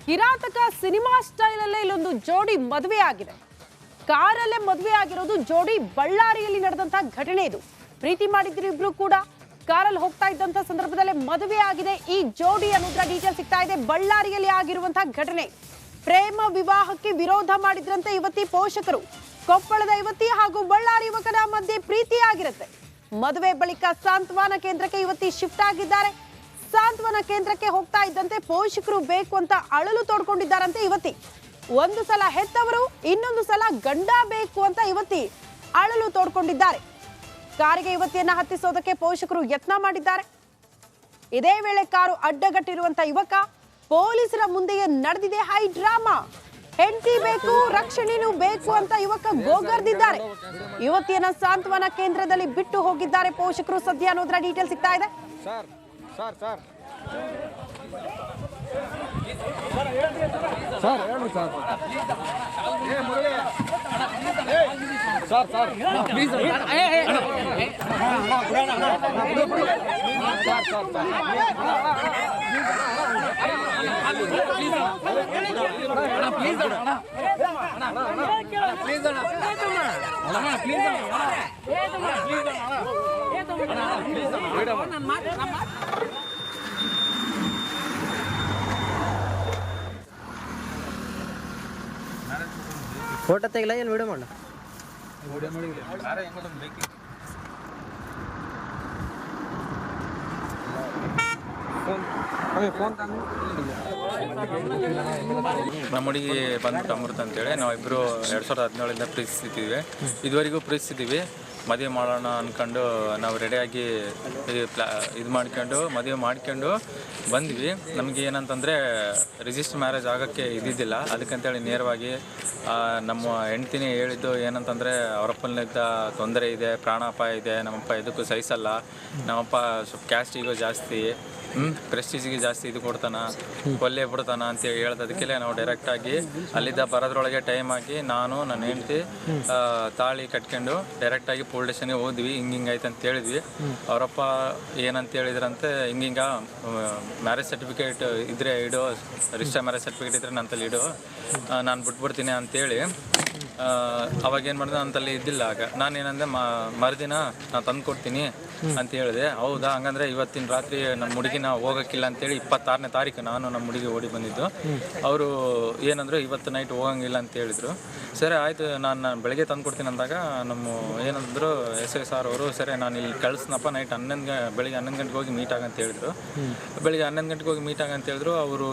Kirataka cinema ಸ್ಟೈಲಲ್ಲೇ ಇಲ್ಲೊಂದು ಜೋಡಿ ಮದುವೆ ಆಗಿದೆ. ಕಾರಲ್ಲೇ ಮದುವೆ ಆಗಿರೋದು ಜೋಡಿ. ಬಳ್ಳಾರಿಯಲ್ಲಿ ನಡೆದಂತಹ ಘಟನೆ ಇದು. ಪ್ರೀತಿ ಮಾಡಿದ್ರು ಇಬ್ರು ಕೂಡ. ಕಾರಲ್ಲಿ ಹೋಗ್ತಾ ಇದ್ದಂತ ಸಂದರ್ಭದಲ್ಲೇ ಮದುವೆ ಆಗಿದೆ ಈ ಜೋಡಿ ಅನ್ನೋದ್ರ ಡೀಟೇಲ್ ಸಿಗ್ತಾ ಇದೆ. ಬಳ್ಳಾರಿಯಲ್ಲಿ ಆಗಿರುವಂತಹ ಘಟನೆ. ಪ್ರೇಮ ವಿವಾಹಕ್ಕೆ ವಿರೋಧ ಮಾಡಿದ್ರಂತೆ ಯುವತಿ ಪೋಷಕರು. ಕೊಪ್ಪಳದ ಯುವತಿ ಹಾಗೂ ಬಳ್ಳಾರಿ ಯುವಕನ ಮಧ್ಯೆ ಪ್ರೀತಿ ಆಗಿರುತ್ತೆ. ಮದುವೆ ಬಳಿಕ ಸಾಂತ್ವನ ಕೇಂದ್ರಕ್ಕೆ ಯುವತಿ ಶಿಫ್ಟ್ ಆಗಿದ್ದಾರೆ. ಸಾಂತ್ವನ ಕೇಂದ್ರಕ್ಕೆ ಹೋಗ್ತಾ ಇದ್ದಂತೆ ಪೋಷಕರು ಬೇಕು ಅಂತ ಅಳಲು ತೋಡ್ಕೊಂಡಿದ್ದಾರಂತೆ ಯುವತಿ. ಒಂದು ಸಲ ಹೆತ್ತವರು, ಇನ್ನೊಂದು ಸಲ ಗಂಡ ಬೇಕು ಅಂತ ಯುವತಿ ಅಳಲು ತೋಡ್ಕೊಂಡಿದ್ದಾರೆ. ಕಾರಿಗೆ ಯುವತಿಯನ್ನ ಹತ್ತಿಸೋದಕ್ಕೆ ಪೋಷಕರು ಯತ್ನ ಮಾಡಿದ್ದಾರೆ. ಇದೇ ವೇಳೆ ಕಾರು ಅಡ್ಡಗಟ್ಟಿರುವಂತ ಯುವಕ ಪೊಲೀಸರ ಮುಂದೆಯೇ ನಡೆದಿದೆ ಹೈ ಡ್ರಾಮಾ. ಹೆಂಡತಿ ಬೇಕು, ರಕ್ಷಣೆನೂ ಬೇಕು ಅಂತ ಯುವಕ ಗೋಗರ್ದಿದ್ದಾರೆ. ಯುವತಿಯನ್ನ ಸಾಂತ್ವನ ಕೇಂದ್ರದಲ್ಲಿ ಬಿಟ್ಟು ಹೋಗಿದ್ದಾರೆ ಪೋಷಕರು. ಸದ್ಯ ಅನ್ನೋದ್ರ ಡೀಟೇಲ್ ಸಿಗ್ತಾ ಇದೆ. ಫೋಟೋ ತೆಗಿಲ್ಲ, ಏನು ವಿಡಿಯೋ ಮಾಡ. ನಮ್ಮ ಹುಡುಗಿ ಬಂದ್ಬಿಟ್ಟು ಅಮೃತ ಅಂತೇಳಿ ನಾವಿಬ್ಬರು 2017 ಪ್ರೀತಿಸಿದ್ದೀವಿ. ಇದುವರೆಗೂ ಪ್ರೀತಿಸಿದ್ದೀವಿ. ಮದುವೆ ಮಾಡೋಣ ಅಂದ್ಕೊಂಡು ನಾವು ರೆಡಿಯಾಗಿ ಇದು ಮಾಡ್ಕೊಂಡು ಮದುವೆ ಮಾಡ್ಕೊಂಡು ಬಂದ್ವಿ. ನಮಗೆ ಏನಂತಂದರೆ ರಿಜಿಸ್ಟರ್ ಮ್ಯಾರೇಜ್ ಆಗೋಕ್ಕೆ ಇದ್ದಿದ್ದಿಲ್ಲ. ಅದಕ್ಕಂತೇಳಿ ನೇರವಾಗಿ ನಮ್ಮ ಹೆಂಡ್ತಿನೇ ಹೇಳಿದ್ದು ಏನಂತಂದರೆ ಅವರಪ್ಪನಿಂದ ತೊಂದರೆ ಇದೆ, ಪ್ರಾಣಾಪಾಯ ಇದೆ, ನಮ್ಮಪ್ಪ ಇದಕ್ಕೂ ಸಹಿಸಲ್ಲ, ನಮ್ಮಪ್ಪ ಸ್ವಲ್ಪ ಕ್ಯಾಸ್ಟಿಗೂ ಜಾಸ್ತಿ, ಪ್ರೆಸ್ಟೀಜಿಗೆ ಜಾಸ್ತಿ ಇದು ಕೊಡ್ತಾನ, ಕೊಲ್ಲೇ ಬಿಡ್ತಾನ ಅಂತೇಳಿ ಹೇಳ್ದದಕ್ಕೆ ನಾವು ಡೈರೆಕ್ಟಾಗಿ ಅಲ್ಲಿದ್ದ ಬರೋದ್ರೊಳಗೆ ಟೈಮ್ ಆಗಿ ನಾನು ನನ್ನ ಹೆಂಡ್ತಿ ತಾಳಿ ಕಟ್ಕೊಂಡು ಡೈರೆಕ್ಟಾಗಿ ಪೊಲೀಸ್ ಸ್ಟೇಷನ್ಗೆ ಹೋದ್ವಿ. ಹಿಂಗಾಯ್ತು ಅಂತ ಹೇಳಿದ್ವಿ. ಅವರಪ್ಪ ಏನಂತ ಹೇಳಿದ್ರಂತೆ, ಹಿಂಗ ಮ್ಯಾರೇಜ್ ಸರ್ಟಿಫಿಕೇಟ್ ಇದ್ರೆ ಇಡು, ರಿಜಿಸ್ಟರ್ ಮ್ಯಾರೇಜ್ ಸರ್ಟಿಫಿಕೇಟ್ ಇದ್ರೆ ನಂತಲ್ಲಿ ಇಡು, ನಾನು ಬಿಟ್ಬಿಡ್ತೀನಿ ಅಂತೇಳಿ ಅವಾಗೇನು ಮಾಡಿದೆ, ಅಂತಲ್ಲಿ ಇದ್ದಿಲ್ಲ. ಆಗ ನಾನೇನಂದೆ ಮರುದಿನ ನಾನು ತಂದು ಕೊಡ್ತೀನಿ ಅಂತ ಹೇಳಿದೆ. ಹೌದಾ, ಹಂಗಂದ್ರೆ ಇವತ್ತಿನ ರಾತ್ರಿ ನಮ್ಮ ಹುಡುಗಿನ ಹೋಗೋಕ್ಕಿಲ್ಲ ಅಂತೇಳಿ 26ನೇ ತಾರೀಕು ನಾನು ನಮ್ಮ ಹುಡುಗಿ ಓಡಿ ಬಂದಿದ್ದು. ಅವರು ಏನಂದ್ರು ಇವತ್ತು ನೈಟ್ ಹೋಗಂಗಿಲ್ಲ ಅಂತ ಹೇಳಿದರು. ಸರಿ ಆಯಿತು, ನಾನು ಬೆಳಗ್ಗೆ ತಂದು ಕೊಡ್ತೀನಿ ಅಂದಾಗ ನಮ್ಮ ಏನಂದ್ರು SI ಸಾರ್ ಅವರು, ಸರಿ ನಾನು ಇಲ್ಲಿ ಕಳಿಸ್ನಪ್ಪ, ನೈಟ್ ಬೆಳಿಗ್ಗೆ 11 ಗಂಟೆಗೆ ಹೋಗಿ ಮೀಟ್ ಆಗಂತ ಹೇಳಿದ್ರು. ಬೆಳಿಗ್ಗೆ 11 ಗಂಟೆಗೆ ಹೋಗಿ ಮೀಟ್ ಆಗಂತ ಹೇಳಿದ್ರು. ಅವರು